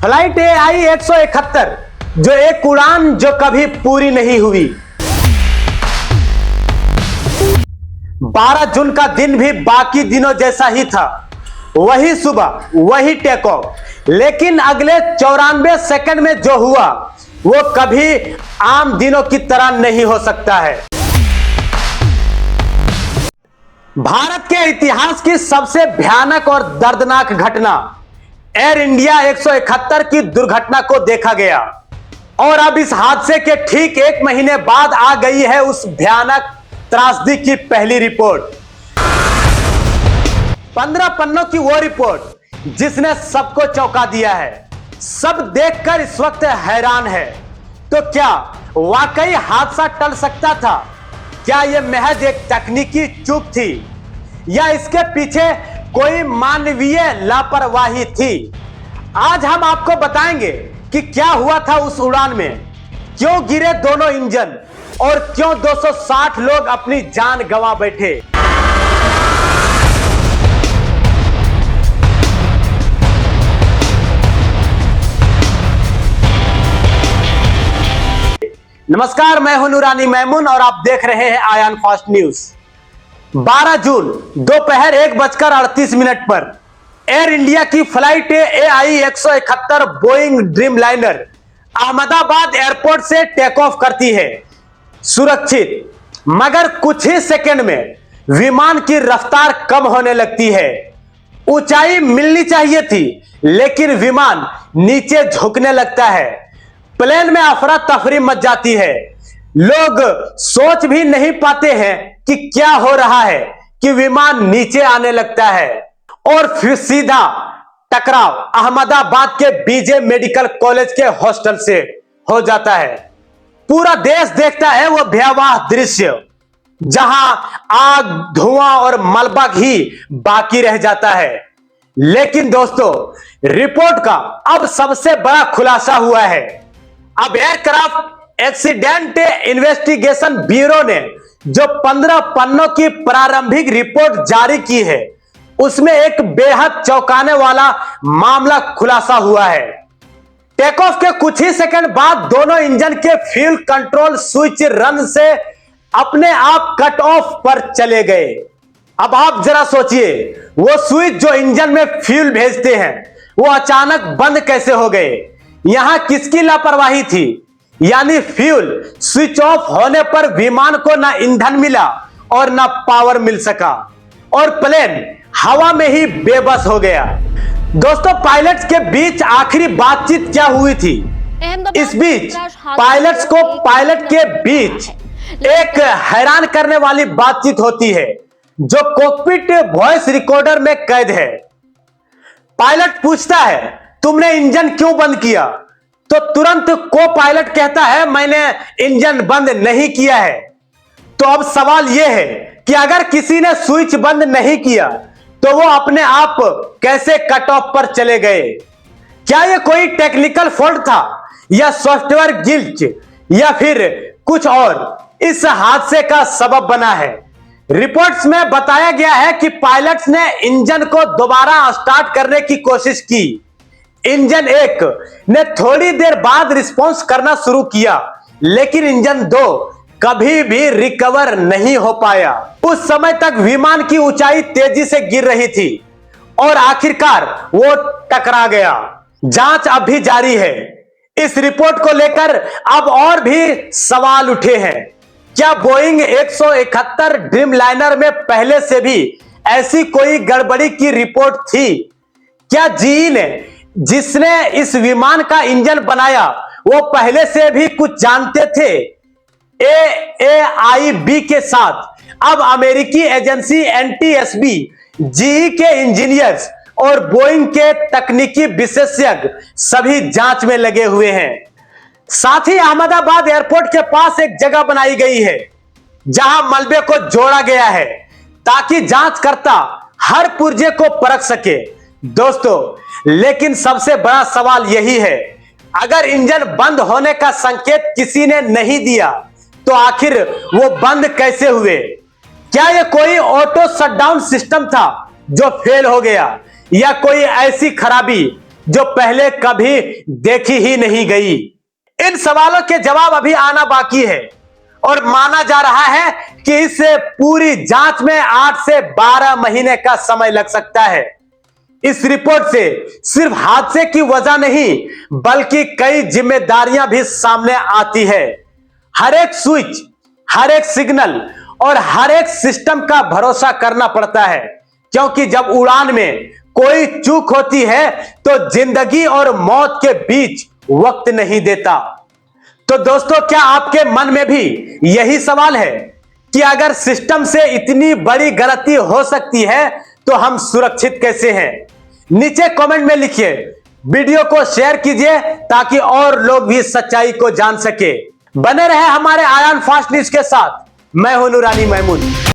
Flight AI 171 जो एक उड़ान जो कभी पूरी नहीं हुई। 12 जून का दिन भी बाकी दिनों जैसा ही था, वही सुबह वही टेक ऑफ, लेकिन अगले 94 सेकंड में जो हुआ वो कभी आम दिनों की तरह नहीं हो सकता है। भारत के इतिहास की सबसे भयानक और दर्दनाक घटना एयर इंडिया 171 की दुर्घटना को देखा गया और अब इस हादसे के ठीक 1 महीने बाद आ गई है उस भयानक त्रासदी की पहली रिपोर्ट। 15 पन्नों की वो रिपोर्ट जिसने सबको चौंका दिया है। सब देखकर इस वक्त हैरान है। तो क्या वाकई हादसा टल सकता था? क्या यह महज एक तकनीकी चूक थी या इसके पीछे कोई मानवीय लापरवाही थी? आज हम आपको बताएंगे कि क्या हुआ था उस उड़ान में, क्यों गिरे दोनों इंजन और क्यों 260 लोग अपनी जान गंवा बैठे। नमस्कार, मैं हूं नूरानी मैमून और आप देख रहे हैं आयान फास्ट न्यूज। 12 जून दोपहर 1:38 पर एयर इंडिया की flight AI 171 Boeing dream liner Ahmedabad airport से टेक ऑफ करती है सुरक्षित, मगर कुछ ही सेकंड में विमान की रफ्तार कम होने लगती है। ऊंचाई मिलनी चाहिए थी लेकिन विमान नीचे झुकने लगता है। प्लेन में अफरा तफरी मच जाती है। लोग सोच भी नहीं पाते हैं कि क्या हो रहा है कि विमान नीचे आने लगता है और फिर सीधा टकराव अहमदाबाद के BJ मेडिकल कॉलेज के हॉस्टल से हो जाता है। पूरा देश देखता है वो भयावह दृश्य जहां आग, धुआं और मलबा ही बाकी रह जाता है। लेकिन दोस्तों, रिपोर्ट का अब सबसे बड़ा खुलासा हुआ है। अब एयरक्राफ्ट एक्सीडेंट इन्वेस्टिगेशन ब्यूरो ने जो 15 पन्नों की प्रारंभिक रिपोर्ट जारी की है उसमें एक बेहद चौंकाने वाला मामला खुलासा हुआ है। टेक ऑफ के कुछ ही सेकंड बाद दोनों इंजन के फ्यूल कंट्रोल स्विच रन से अपने आप कट ऑफ पर चले गए। अब आप जरा सोचिए, वो स्विच जो इंजन में फ्यूल भेजते हैं वो अचानक बंद कैसे हो गए? यहां किसकी लापरवाही थी? यानी फ्यूल स्विच ऑफ होने पर विमान को ना ईंधन मिला और ना पावर मिल सका और प्लेन हवा में ही बेबस हो गया। दोस्तों, पायलट्स के बीच आखिरी बातचीत क्या हुई थी? इस बीच पायलट्स को पायलट के बीच एक हैरान करने वाली बातचीत होती है जो कॉकपिट वॉइस रिकॉर्डर में कैद है। पायलट पूछता है, तुमने इंजन क्यों बंद किया? तो तुरंत को पायलट कहता है, मैंने इंजन बंद नहीं किया है। तो अब सवाल यह है कि अगर किसी ने स्विच बंद नहीं किया तो वो अपने आप कैसे कट ऑफ पर चले गए? क्या यह कोई टेक्निकल फॉल्ट था या सॉफ्टवेयर ग्लिच या फिर कुछ और इस हादसे का सबब बना है? रिपोर्ट्स में बताया गया है कि पायलट्स ने इंजन को दोबारा स्टार्ट करने की कोशिश की। इंजन 1 ने थोड़ी देर बाद रिस्पॉन्स करना शुरू किया, लेकिन इंजन 2 कभी भी रिकवर नहीं हो पाया। उस समय तक विमान की ऊंचाई तेजी से गिर रही थी और आखिरकार वो टकरा गया। जांच अब भी जारी है। इस रिपोर्ट को लेकर अब और भी सवाल उठे हैं। क्या बोइंग 171 ड्रीम लाइनर में पहले से भी ऐसी कोई गड़बड़ी की रिपोर्ट थी? क्या GE ने, जिसने इस विमान का इंजन बनाया, वो पहले से भी कुछ जानते थे? AAIB के साथ अब अमेरिकी एजेंसी NTSB, GE के इंजीनियर्स और बोइंग के तकनीकी विशेषज्ञ सभी जांच में लगे हुए हैं। साथ ही अहमदाबाद एयरपोर्ट के पास एक जगह बनाई गई है जहां मलबे को जोड़ा गया है ताकि जांचकर्ता हर पुर्जे को परख सके। दोस्तों, लेकिन सबसे बड़ा सवाल यही है, अगर इंजन बंद होने का संकेत किसी ने नहीं दिया तो आखिर वो बंद कैसे हुए? क्या ये कोई ऑटो शटडाउन सिस्टम था जो फेल हो गया या कोई ऐसी खराबी जो पहले कभी देखी ही नहीं गई। इन सवालों के जवाब अभी आना बाकी है और माना जा रहा है कि इससे पूरी जांच में 8 से 12 महीने का समय लग सकता है। इस रिपोर्ट से सिर्फ हादसे की वजह नहीं बल्कि कई जिम्मेदारियां भी सामने आती है। हर एक स्विच, हर एक सिग्नल और हर एक सिस्टम का भरोसा करना पड़ता है, क्योंकि जब उड़ान में कोई चूक होती है तो जिंदगी और मौत के बीच वक्त नहीं देता। तो दोस्तों, क्या आपके मन में भी यही सवाल है कि अगर सिस्टम से इतनी बड़ी गलती हो सकती है तो हम सुरक्षित कैसे हैं? नीचे कमेंट में लिखिए, वीडियो को शेयर कीजिए ताकि और लोग भी सच्चाई को जान सके। बने रहे हमारे आयान फास्ट न्यूज के साथ। मैं हूं नूरानी महमूद।